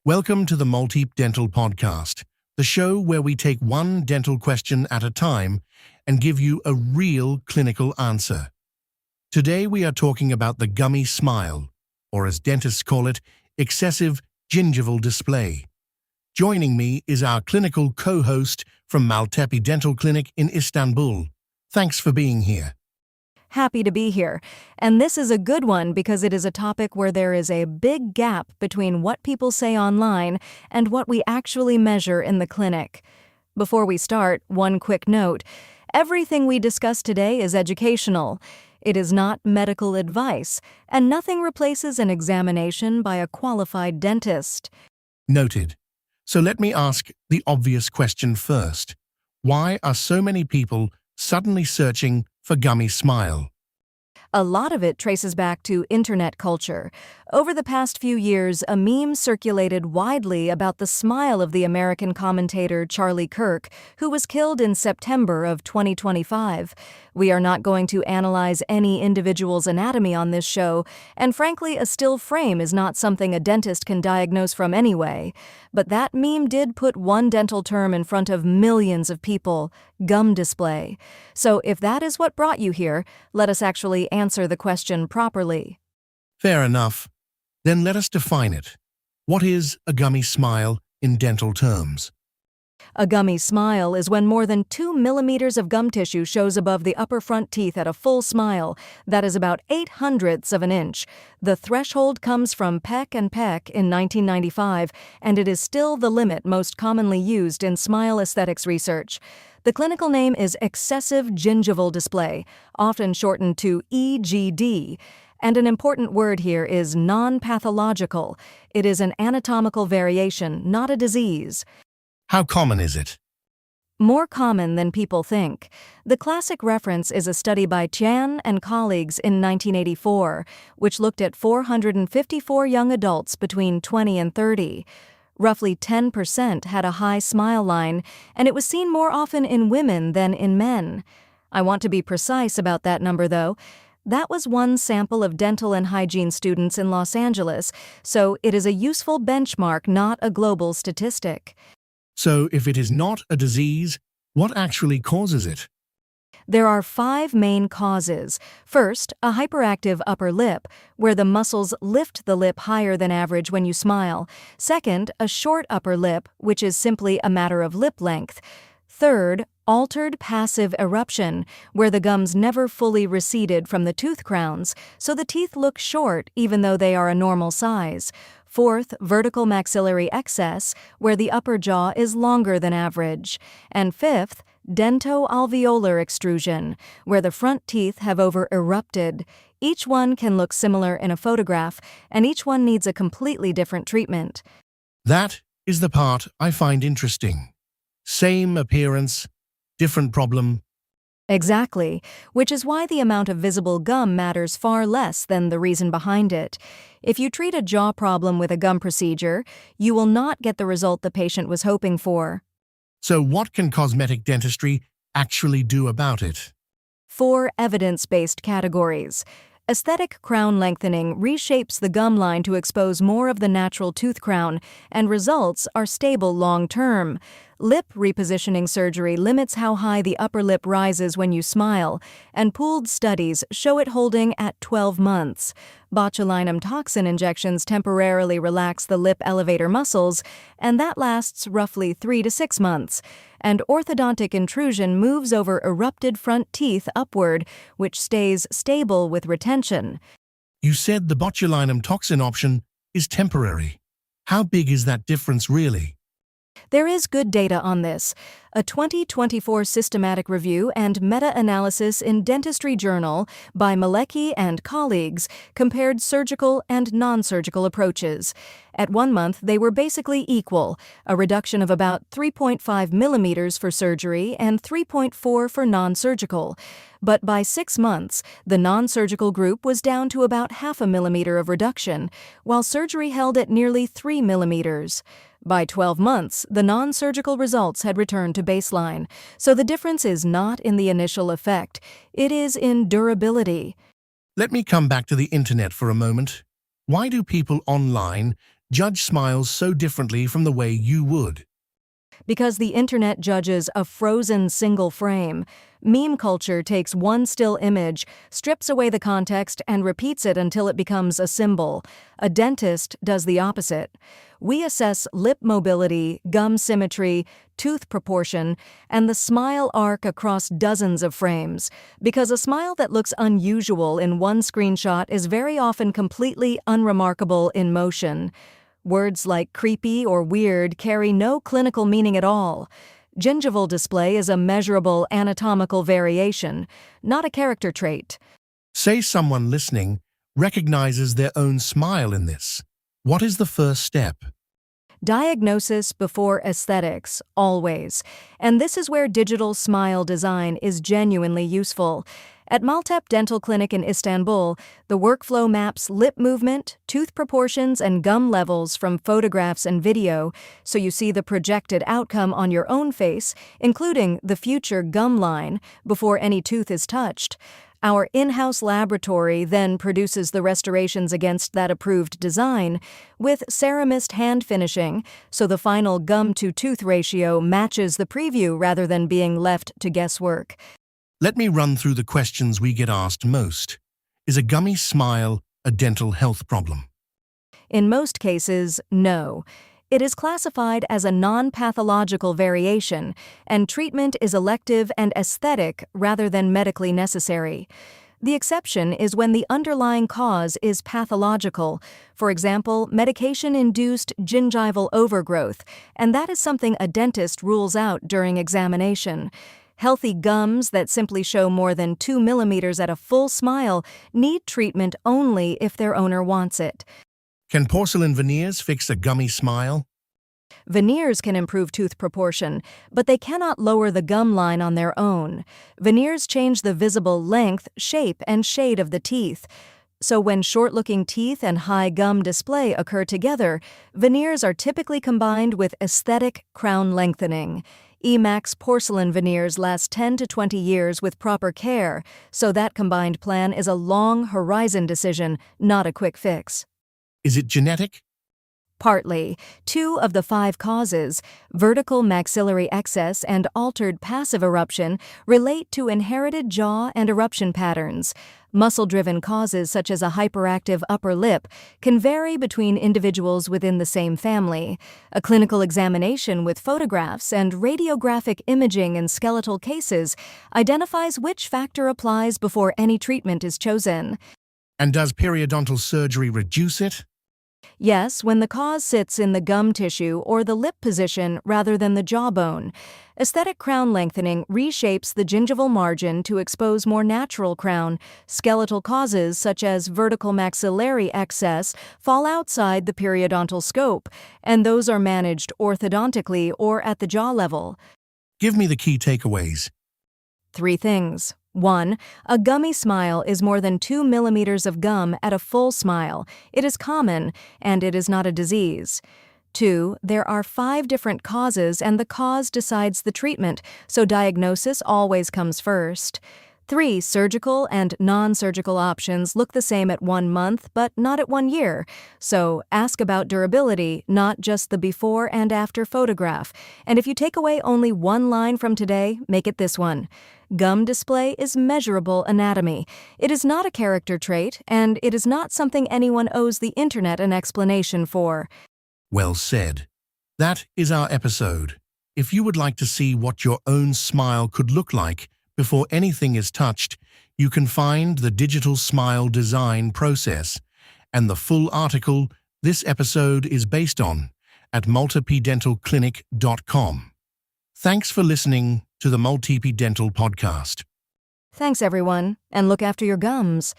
Welcome to the Maltepe Dental Podcast, the show where we take one dental question at a time and give you a real clinical answer. Today we are talking about the gummy smile, or as dentists call it, excessive gingival display. Joining me is our clinical co-host from Maltepe Dental Clinic in Istanbul. Thanks for being here. Happy to be here. And this is a good one because it is a topic where there is a big gap between what people say online and what we actually measure in the clinic. Before we start, one quick note. Everything we discuss today is educational. It is not medical advice, and nothing replaces an examination by a qualified dentist. Noted. So let me ask the obvious question first. Why are so many people suddenly searching for gummy smile? A lot of it traces back to internet culture. Over the past few years, a meme circulated widely about the smile of the American commentator Charlie Kirk, who was killed in September of 2025. We are not going to analyze any individual's anatomy on this show, and frankly, a still frame is not something a dentist can diagnose from anyway. But that meme did put one dental term in front of millions of people: gum display. So if that is what brought you here, let us actually answer the question properly. Fair enough. Then let us define it. What is a gummy smile in dental terms? A gummy smile is when more than 2 millimeters of gum tissue shows above the upper front teeth at a full smile. That is about 0.08 of an inch. The threshold comes from Peck and Peck in 1995, and it is still the limit most commonly used in smile aesthetics research. The clinical name is excessive gingival display, often shortened to EGD. And an important word here is non-pathological. It is an anatomical variation, not a disease. How common is it? More common than people think. The classic reference is a study by Chan and colleagues in 1984, which looked at 454 young adults between 20 and 30. Roughly 10% had a high smile line, and it was seen more often in women than in men. I want to be precise about that number, though. That was one sample of dental and hygiene students in Los Angeles, so it is a useful benchmark, not a global statistic. So if it is not a disease, what actually causes it? There are 5 main causes. First, a hyperactive upper lip, where the muscles lift the lip higher than average when you smile. Second, a short upper lip, which is simply a matter of lip length. Third, altered passive eruption, where the gums never fully receded from the tooth crowns, so the teeth look short even though they are a normal size. Fourth, vertical maxillary excess, where the upper jaw is longer than average. And fifth, dento-alveolar extrusion, where the front teeth have over-erupted. Each one can look similar in a photograph, and each one needs a completely different treatment. That is the part I find interesting. Same appearance, different problem. Exactly, which is why the amount of visible gum matters far less than the reason behind it. If you treat a jaw problem with a gum procedure, you will not get the result the patient was hoping for. So what can cosmetic dentistry actually do about it? 4 evidence-based categories. Aesthetic crown lengthening reshapes the gum line to expose more of the natural tooth crown, and results are stable long-term. Lip repositioning surgery limits how high the upper lip rises when you smile, and pooled studies show it holding at 12 months. Botulinum toxin injections temporarily relax the lip elevator muscles, and that lasts roughly 3 to 6 months. And orthodontic intrusion moves over erupted front teeth upward, which stays stable with retention. You said the botulinum toxin option is temporary. How big is that difference really? There is good data on this. A 2024 systematic review and meta-analysis in Dentistry journal by Maltepe and colleagues compared surgical and non-surgical approaches. At 1 month, they were basically equal, a reduction of about 3.5 millimeters for surgery and 3.4 for non-surgical. But by 6 months, the non-surgical group was down to about 0.5 millimeter of reduction, while surgery held at nearly 3 millimeters. By 12 months, the non-surgical results had returned to baseline, so the difference is not in the initial effect, it is in durability. Let me come back to the internet for a moment. Why do people online judge smiles so differently from the way you would? Because the internet judges a frozen single frame. Meme culture takes one still image, strips away the context, and repeats it until it becomes a symbol. A dentist does the opposite. We assess lip mobility, gum symmetry, tooth proportion, and the smile arc across dozens of frames, because a smile that looks unusual in one screenshot is very often completely unremarkable in motion. Words like creepy or weird carry no clinical meaning at all. Gingival display is a measurable anatomical variation, not a character trait. Say someone listening recognizes their own smile in this. What is the first step? Diagnosis before aesthetics, always. And this is where digital smile design is genuinely useful. At Maltepe Dental Clinic in Istanbul, the workflow maps lip movement, tooth proportions, and gum levels from photographs and video, so you see the projected outcome on your own face, including the future gum line, before any tooth is touched. Our in-house laboratory then produces the restorations against that approved design, with ceramist hand finishing, so the final gum-to-tooth ratio matches the preview rather than being left to guesswork. Let me run through the questions we get asked most. Is a gummy smile a dental health problem? In most cases, no. It is classified as a non-pathological variation, and treatment is elective and aesthetic rather than medically necessary. The exception is when the underlying cause is pathological, for example, medication-induced gingival overgrowth, and that is something a dentist rules out during examination. Healthy gums that simply show more than 2 millimeters at a full smile need treatment only if their owner wants it. Can porcelain veneers fix a gummy smile? Veneers can improve tooth proportion, but they cannot lower the gum line on their own. Veneers change the visible length, shape, and shade of the teeth. So when short-looking teeth and high gum display occur together, veneers are typically combined with aesthetic crown lengthening. Emax porcelain veneers last 10 to 20 years with proper care, so that combined plan is a long horizon decision, not a quick fix. Is it genetic? Partly. 2 of the 5 causes, vertical maxillary excess and altered passive eruption, relate to inherited jaw and eruption patterns. Muscle-driven causes such as a hyperactive upper lip can vary between individuals within the same family. A clinical examination with photographs and radiographic imaging in skeletal cases identifies which factor applies before any treatment is chosen. And does periodontal surgery reduce it? Yes, when the cause sits in the gum tissue or the lip position rather than the jawbone. Aesthetic crown lengthening reshapes the gingival margin to expose more natural crown. Skeletal causes, such as vertical maxillary excess, fall outside the periodontal scope, and those are managed orthodontically or at the jaw level. Give me the key takeaways. 3 things. 1. A gummy smile is more than 2 millimeters of gum at a full smile. It is common, and it is not a disease. 2. There are 5 different causes, and the cause decides the treatment, so diagnosis always comes first. 3. Surgical and non-surgical options look the same at 1 month, but not at 1 year. So ask about durability, not just the before and after photograph. And if you take away only 1 line from today, make it this one. Gum display is measurable anatomy. It is not a character trait, and it is not something anyone owes the internet an explanation for. Well said. That is our episode. If you would like to see what your own smile could look like before anything is touched, you can find the digital smile design process and the full article this episode is based on at maltepedentalclinic.com. Thanks for listening to the Maltepe Dental Podcast. Thanks, everyone, and look after your gums.